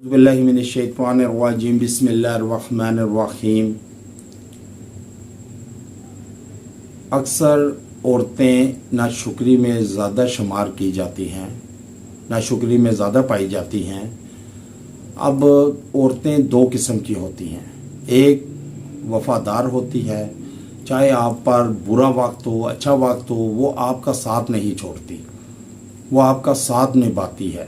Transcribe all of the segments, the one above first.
باللہ من الشیطان الرجیم بسم اللہ الرحمن الرحیم۔ اکثر عورتیں ناشکری میں زیادہ شمار کی جاتی ہیں، ناشکری میں زیادہ پائی جاتی ہیں۔ اب عورتیں دو قسم کی ہوتی ہیں، ایک وفادار ہوتی ہے، چاہے آپ پر برا وقت ہو اچھا وقت ہو وہ آپ کا ساتھ نہیں چھوڑتی، وہ آپ کا ساتھ نبھاتی ہے۔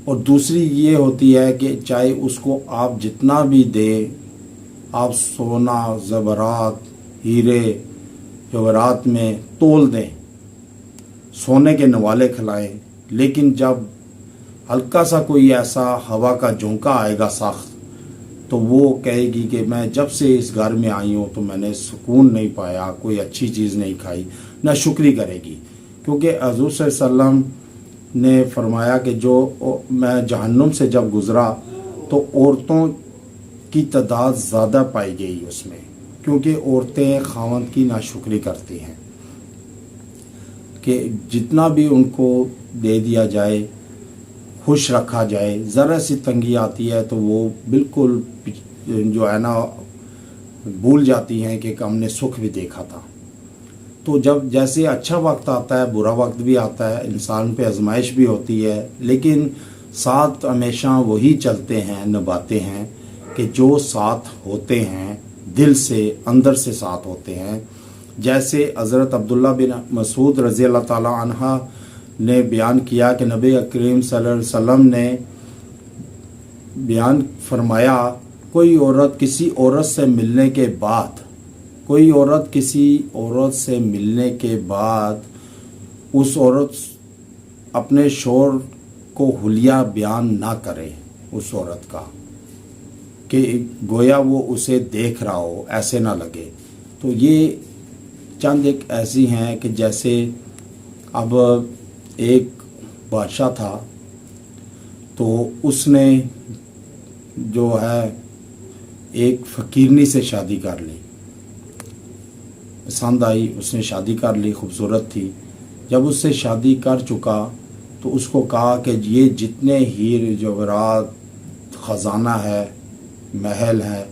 اور دوسری یہ ہوتی ہے کہ چاہے اس کو آپ جتنا بھی دیں، آپ سونا زیورات ہیرے جواہرات میں تول دیں، سونے کے نوالے کھلائیں، لیکن جب ہلکا سا کوئی ایسا ہوا کا جھونکا آئے گا سخت تو وہ کہے گی کہ میں جب سے اس گھر میں آئی ہوں تو میں نے سکون نہیں پایا، کوئی اچھی چیز نہیں کھائی، ناشکری کرے گی۔ کیونکہ حضور صلی اللہ علیہ وسلم نے فرمایا کہ جو میں جہنم سے جب گزرا تو عورتوں کی تعداد زیادہ پائی گئی اس میں، کیونکہ عورتیں خاوند کی ناشکری کرتی ہیں کہ جتنا بھی ان کو دے دیا جائے، خوش رکھا جائے، ذرا سی تنگی آتی ہے تو وہ بالکل جو ہے نا بھول جاتی ہیں کہ ہم نے سکھ بھی دیکھا تھا۔ تو جب جیسے اچھا وقت آتا ہے برا وقت بھی آتا ہے، انسان پہ آزمائش بھی ہوتی ہے، لیکن ساتھ ہمیشہ وہی چلتے ہیں نبھاتے ہیں کہ جو ساتھ ہوتے ہیں، دل سے اندر سے ساتھ ہوتے ہیں۔ جیسے حضرت عبداللہ بن مسعود رضی اللہ تعالی عنہ نے بیان کیا کہ نبی کریم صلی اللہ علیہ وسلم نے بیان فرمایا، کوئی عورت کسی عورت سے ملنے کے بعد اس عورت اپنے شوہر کو حلیہ بیان نہ کرے، اس عورت کا کہ گویا وہ اسے دیکھ رہا ہو، ایسے نہ لگے۔ تو یہ چند ایک ایسی ہیں کہ جیسے اب ایک بادشاہ تھا تو اس نے جو ہے ایک فقیرنی سے شادی کر لی، پسند آئی، اس نے شادی کر لی، خوبصورت تھی۔ جب اس سے شادی کر چکا تو اس کو کہا کہ یہ جتنے ہیر جواہرات خزانہ ہے، محل ہے،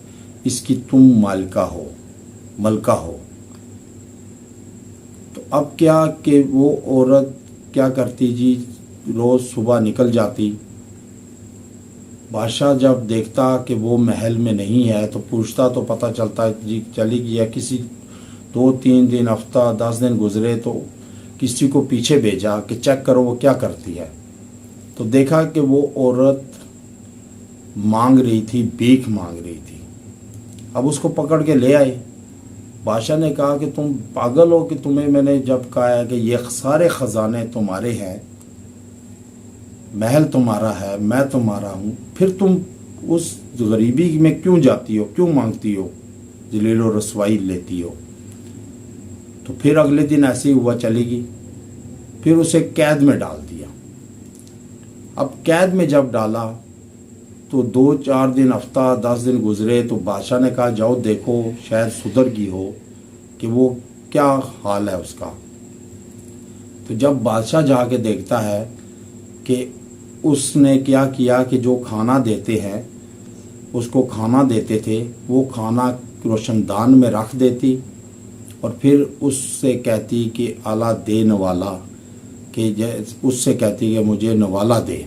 اس کی تم ملکہ ہو۔ تو اب کیا کہ وہ عورت کیا کرتی جی، روز صبح نکل جاتی، بادشاہ جب دیکھتا کہ وہ محل میں نہیں ہے تو پوچھتا تو پتہ چلتا جی چلی گیا، کسی 2-3 دن ہفتہ 10 دن گزرے تو کسی کو پیچھے بھیجا کہ چیک کرو وہ کیا کرتی ہے، تو دیکھا کہ وہ عورت مانگ رہی تھی، بھیک مانگ رہی تھی۔ اب اس کو پکڑ کے لے آئے۔ بادشاہ نے کہا کہ تم پاگل ہو کہ تمہیں میں نے جب کہا ہے کہ یہ سارے خزانے تمہارے ہیں، محل تمہارا ہے، میں تمہارا ہوں، پھر تم اس غریبی میں کیوں جاتی ہو، کیوں مانگتی ہو، ذلیل و رسوائی لیتی ہو؟ تو پھر اگلے دن ایسے ہی ہوا، چلی گئی۔ پھر اسے قید میں ڈال دیا۔ اب قید میں جب ڈالا تو 2-4 دن ہفتہ 10 دن گزرے تو بادشاہ نے کہا جاؤ دیکھو شاید سدھر گئی ہو کہ وہ کیا حال ہے اس کا۔ تو جب بادشاہ جا کے دیکھتا ہے کہ اس نے کیا کیا کہ جو کھانا دیتے ہیں، اس کو کھانا دیتے تھے، وہ کھانا روشن دان میں رکھ دیتی اور پھر اس سے کہتی کہ اعلیٰ دے نوالا، کہ اس سے کہتی کہ مجھے نوالا دے،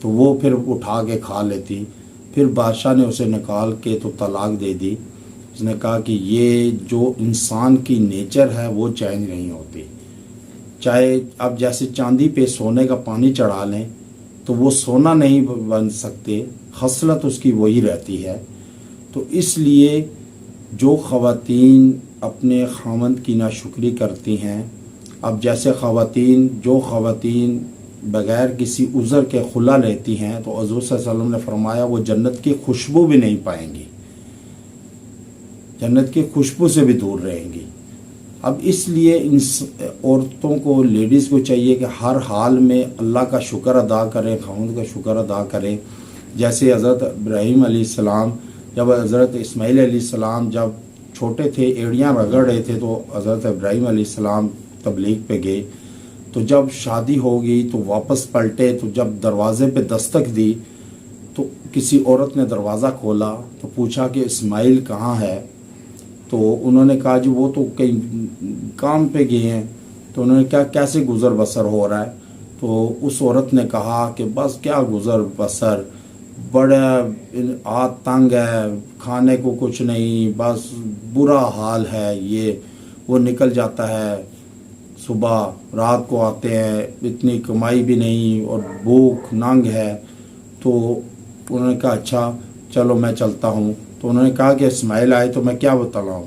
تو وہ پھر اٹھا کے کھا لیتی۔ پھر بادشاہ نے اسے نکال کے تو طلاق دے دی۔ اس نے کہا کہ یہ جو انسان کی نیچر ہے وہ چینج نہیں ہوتی، چاہے اب جیسے چاندی پہ سونے کا پانی چڑھا لیں تو وہ سونا نہیں بن سکتے، خصلت اس کی وہی رہتی ہے۔ تو اس لیے جو خواتین اپنے خاوند کی ناشکری کرتی ہیں، اب جیسے جو خواتین بغیر کسی عذر کے خلا لیتی ہیں تو حضور صلی اللہ علیہ وسلم نے فرمایا وہ جنت کی خوشبو بھی نہیں پائیں گی، جنت کی خوشبو سے بھی دور رہیں گی۔ اب اس لیے ان عورتوں کو، لیڈیز کو چاہیے کہ ہر حال میں اللہ کا شکر ادا کریں، خاوند کا شکر ادا کریں۔ جیسے حضرت ابراہیم علیہ السلام، جب حضرت اسماعیل علیہ السلام جب چھوٹے تھے، ایڑیاں رگڑ رہے تھے، تو حضرت ابراہیم علیہ السلام تبلیغ پہ گئے، تو جب شادی ہو گئی تو واپس پلٹے، تو جب دروازے پہ دستک دی تو کسی عورت نے دروازہ کھولا تو پوچھا کہ اسماعیل کہاں ہے؟ تو انہوں نے کہا جی وہ تو کہیں کام پہ گئے ہیں۔ تو انہوں نے کہا کیسے گزر بسر ہو رہا ہے؟ تو اس عورت نے کہا کہ بس کیا گزر بسر، بڑا ہاتھ تنگ ہے، کھانے کو کچھ نہیں، بس برا حال ہے، یہ وہ نکل جاتا ہے صبح، رات کو آتے ہیں، اتنی کمائی بھی نہیں اور بھوک ننگ ہے۔ تو انہوں نے کہا اچھا چلو میں چلتا ہوں۔ تو انہوں نے کہا کہ اسماعیل آئے تو میں کیا بتلاؤں؟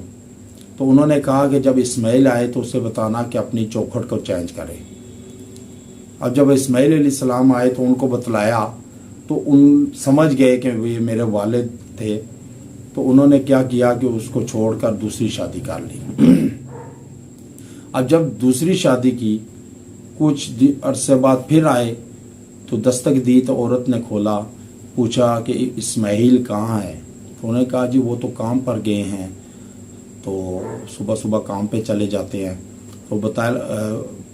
تو انہوں نے کہا کہ جب اسماعیل آئے تو اسے بتانا کہ اپنی چوکھٹ کو چینج کرے۔ اب جب اسماعیل علیہ السلام آئے تو ان کو بتلایا تو ان سمجھ گئے کہ یہ میرے والد تھے۔ تو انہوں نے کیا کیا کہ اس کو چھوڑ کر دوسری شادی کر لی۔ اب جب دوسری شادی کی کچھ عرصے بعد پھر آئے تو دستک دی تو عورت نے کھولا، پوچھا کہ اسماعیل کہاں ہے؟ تو انہوں نے کہا جی وہ تو کام پر گئے ہیں، تو صبح صبح کام پہ چلے جاتے ہیں۔ تو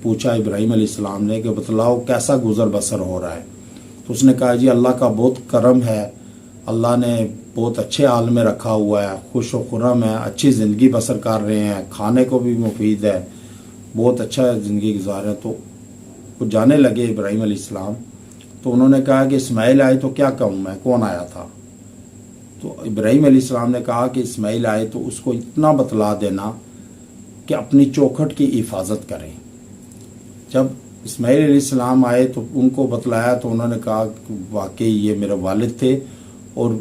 پوچھا ابراہیم علیہ السلام نے کہ بتلاؤ کیسا گزر بسر ہو رہا ہے؟ تو اس نے کہا جی اللہ کا بہت کرم ہے، اللہ نے بہت اچھے حال میں رکھا ہوا ہے، خوش و خرم ہے، اچھی زندگی بسر کر رہے ہیں، کھانے کو بھی مفید ہے، بہت اچھا زندگی گزار رہے ہیں۔ تو وہ جانے لگے ابراہیم علیہ السلام۔ تو انہوں نے کہا کہ اسماعیل آئے تو کیا کہوں میں، کون آیا تھا؟ تو ابراہیم علیہ السلام نے کہا کہ اسماعیل آئے تو اس کو اتنا بتلا دینا کہ اپنی چوکھٹ کی حفاظت کریں۔ جب اسماعیل علیہ السلام آئے تو ان کو بتلایا تو انہوں نے کہا کہ واقعی یہ میرے والد تھے۔ اور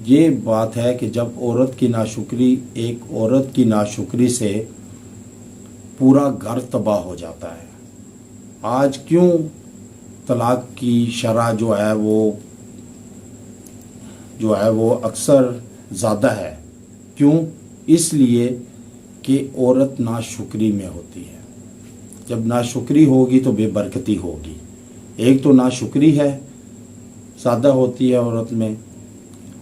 یہ بات ہے کہ جب عورت کی ناشکری، ایک عورت کی ناشکری سے پورا گھر تباہ ہو جاتا ہے۔ آج کیوں طلاق کی شرح جو ہے وہ اکثر زیادہ ہے؟ کیوں؟ اس لیے کہ عورت ناشکری میں ہوتی ہے۔ جب ناشکری ہوگی تو بے برکتی ہوگی۔ ایک تو ناشکری ہے، زیادہ ہوتی ہے عورت میں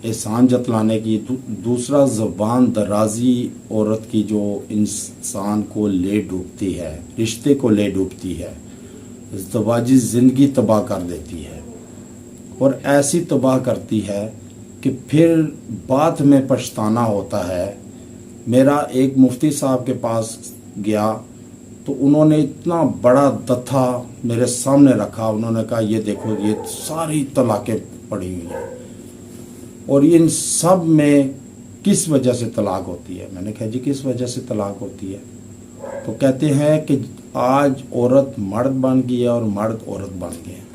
احسان جتلانے کی، دوسرا زبان درازی عورت کی جو انسان کو لے ڈوبتی ہے، رشتے کو لے ڈوبتی ہے، ازدواجی زندگی تباہ کر دیتی ہے، اور ایسی تباہ کرتی ہے کہ پھر بعد میں پچھتانا ہوتا ہے۔ میرا ایک مفتی صاحب کے پاس گیا تو انہوں نے اتنا بڑا دتھا میرے سامنے رکھا، انہوں نے کہا یہ دیکھو یہ ساری طلاقیں پڑی ہوئی ہیں اور ان سب میں کس وجہ سے طلاق ہوتی ہے؟ میں نے کہا جی کس وجہ سے طلاق ہوتی ہے؟ تو کہتے ہیں کہ آج عورت مرد بن گئی ہے اور مرد عورت بن گئے ہیں۔